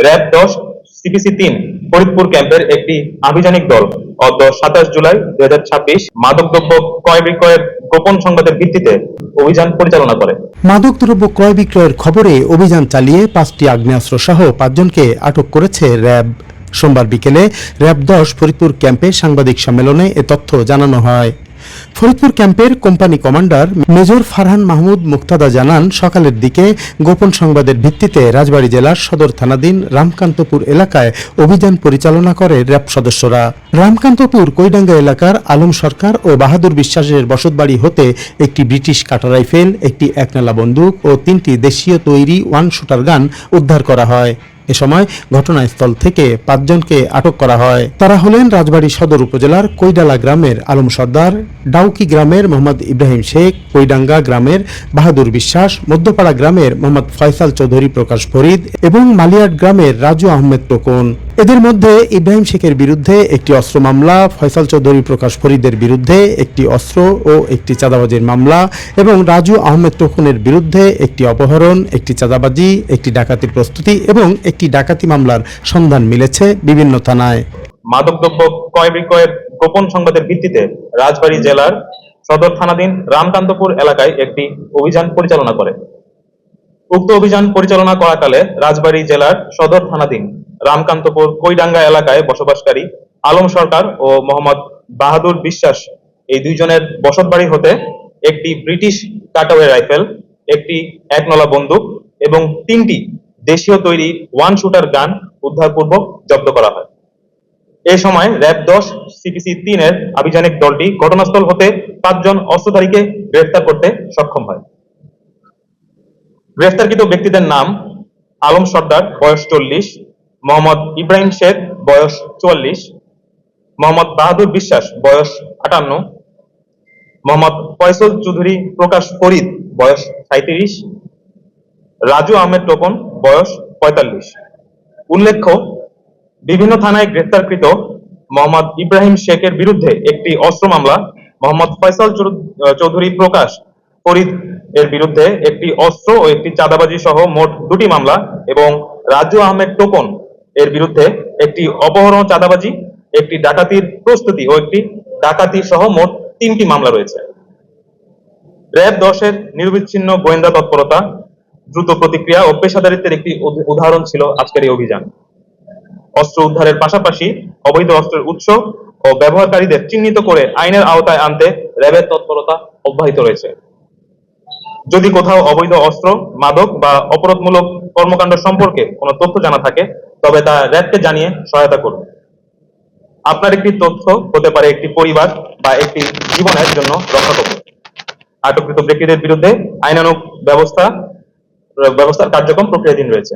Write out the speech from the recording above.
RAB 10 CPC-3 Faridpur ক্যাম্পের একটি আভিযানিক দল অদ্য 27 জুলাই 2026 মাদকদ্রব্য ক্রয় বিক্রয়ের গোপন সংবাদের ভিত্তিতে অভিযান পরিচালনা করে। মাদকদ্রব্য ক্রয় বিক্রয়ের খবরে অভিযান চালিয়ে 5টি আগ্নেয়াস্ত্র সহ 5 জনকে আটক করেছে র্যাব। সোমবার বিকেলে র্যাব 10 ফরিদপুর ক্যাম্পে সাংবাদিক সম্মেলনে এ তথ্য জানানো হয়। ফরিদপুর ক্যাম্পের company commander major Farhan Mahmud Muktada জানান, সকালের দিকে গোপন সংবাদের ভিত্তিতে রাজবাড়ী জেলার সদর থানাধীন রামকান্তপুর এলাকায় অভিযান পরিচালনা করে র্যাব সদস্যরা। রামকান্তপুর কৈডাঙ্গা এলাকার আলম সরকার ও বাহাদুর বিশ্বাসের বসতবাড়ি হতে একটি ব্রিটিশ কাটা রাইফেল, একটি একনালা বন্দুক ও 3টি দেশীয় তৈরি 1 শুটার গান উদ্ধার করা হয়। এ সময় ঘটনাস্থল থেকে 5 জনকে আটক করা হয়। তারা হলেন রাজবাড়ী সদর উপজেলার কৈডালা গ্রামের আলম সর্দার, ডাউকি গ্রামের মোহাম্মদ ইব্রাহিম শেখ, কৈডাঙ্গা গ্রামের বাহাদুর বিশ্বাস, মধ্যপাড়া গ্রামের মোহাম্মদ ফয়সাল চৌধুরী প্রকাশ ফরিদ এবং মালিয়াট গ্রামের রাজু আহমেদ টোকন। এদের মধ্যে ইব্রাহিম শেখের বিরুদ্ধে একটি অস্ত্র মামলা, ফয়সাল চৌধুরী প্রকাশ ফরিদের বিরুদ্ধে একটি অস্ত্র ও একটি চাঁদাবাজির মামলা এবং রাজু আহমেদ টোকনের বিরুদ্ধে একটি অপহরণ, একটি চাঁদাবাজি, একটি ডাকাতির প্রস্তুতি এবং একটি ডাকাতি মামলার সন্ধান মিলেছে বিভিন্ন থানায়। মাদকদ্রব্য ক্রয় বিক্রয়ের গোপন সংবাদের ভিত্তিতে রাজবাড়ী জেলার সদর থানাধীন রামকান্তপুর এলাকায় একটি অভিযান পরিচালনা করে। উক্ত অভিযান পরিচালনা করাকালে রাজবাড়ী জেলার সদর থানাধীন রামকান্তপুর কৈডাঙ্গা এলাকায় বসবাসকারী আলম সরকার ও মোহাম্মদ বাহাদুর বিশ্বাস এই 2 জনের বসতবাড়ি হতে একটি ব্রিটিশ কাটাওয়ে রাইফেল, একটি একনলা বন্দুক এবং 3টি দেশীয় তৈরি 1 শুটার গান উদ্ধারপূর্বক জব্দ করা হয়। এ সময় র্যাব 10 CPC-3 এর আভিযানিক দলটি ঘটনাস্থল হতে 5 জন অস্ত্রধারীকে গ্রেফতার করতে সক্ষম হয়। গ্রেফতারকৃত ব্যক্তিদের নাম আলম সর্দার বয়স 40, মোহাম্মদ ইব্রাহিম শেখ বয়স 44, মোহাম্মদ বাহাদুর বিশ্বাস বয়স 58, মোহাম্মদ ফয়সাল চৌধুরী প্রকাশ ফরিদ বয়স 37, রাজু আহমেদ টোকন বয়স 45। উল্লেখ্য, বিভিন্ন থানায় গ্রেফতারকৃত মোহাম্মদ ইব্রাহিম শেখের বিরুদ্ধে একটি অস্ত্র মামলা, মোহাম্মদ ফয়সাল চৌধুরী প্রকাশ ফরিদ এর বিরুদ্ধে একটি অস্ত্র ও একটি চাঁদাবাজি সহ মোট 2টি মামলা এবং রাজু আহমেদ টোকন এর বিরুদ্ধে একটি অপহরণ, চাঁদাবাজি, একটি ডাকাতির প্রস্তুতি ও একটি ডাকাতি সহ মোট 3টি মামলা রয়েছে। র্যাব 10 এর নিরবিচ্ছিন্ন গোয়েন্দা তৎপরতা, দ্রুত প্রতিক্রিয়া ও পেশাদারিত্বের একটি উদাহরণ ছিল আজকের এই অভিযান। অস্ত্র উদ্ধারের পাশাপাশি অবৈধ অস্ত্রের উৎস ও ব্যবহারকারীদের চিহ্নিত করে আইনের আওতায় আনতে র্যাবের তৎপরতা অব্যাহত রয়েছে। যদি কোথাও অবৈধ অস্ত্র, মাদক বা অপরাধমূলক কর্মকাণ্ড সম্পর্কে কোনো তথ্য জানা থাকে তবে তা র্যাবকে জানিয়ে সহায়তা করুন। আপনার একটি তথ্য হতে পারে একটি পরিবার বা একটি জীবনের জন্য রক্ষাকবচ। আটককৃত ব্যক্তিদের বিরুদ্ধে আইনানুগ ব্যবস্থার কার্যক্রম প্রক্রিয়াধীন রয়েছে।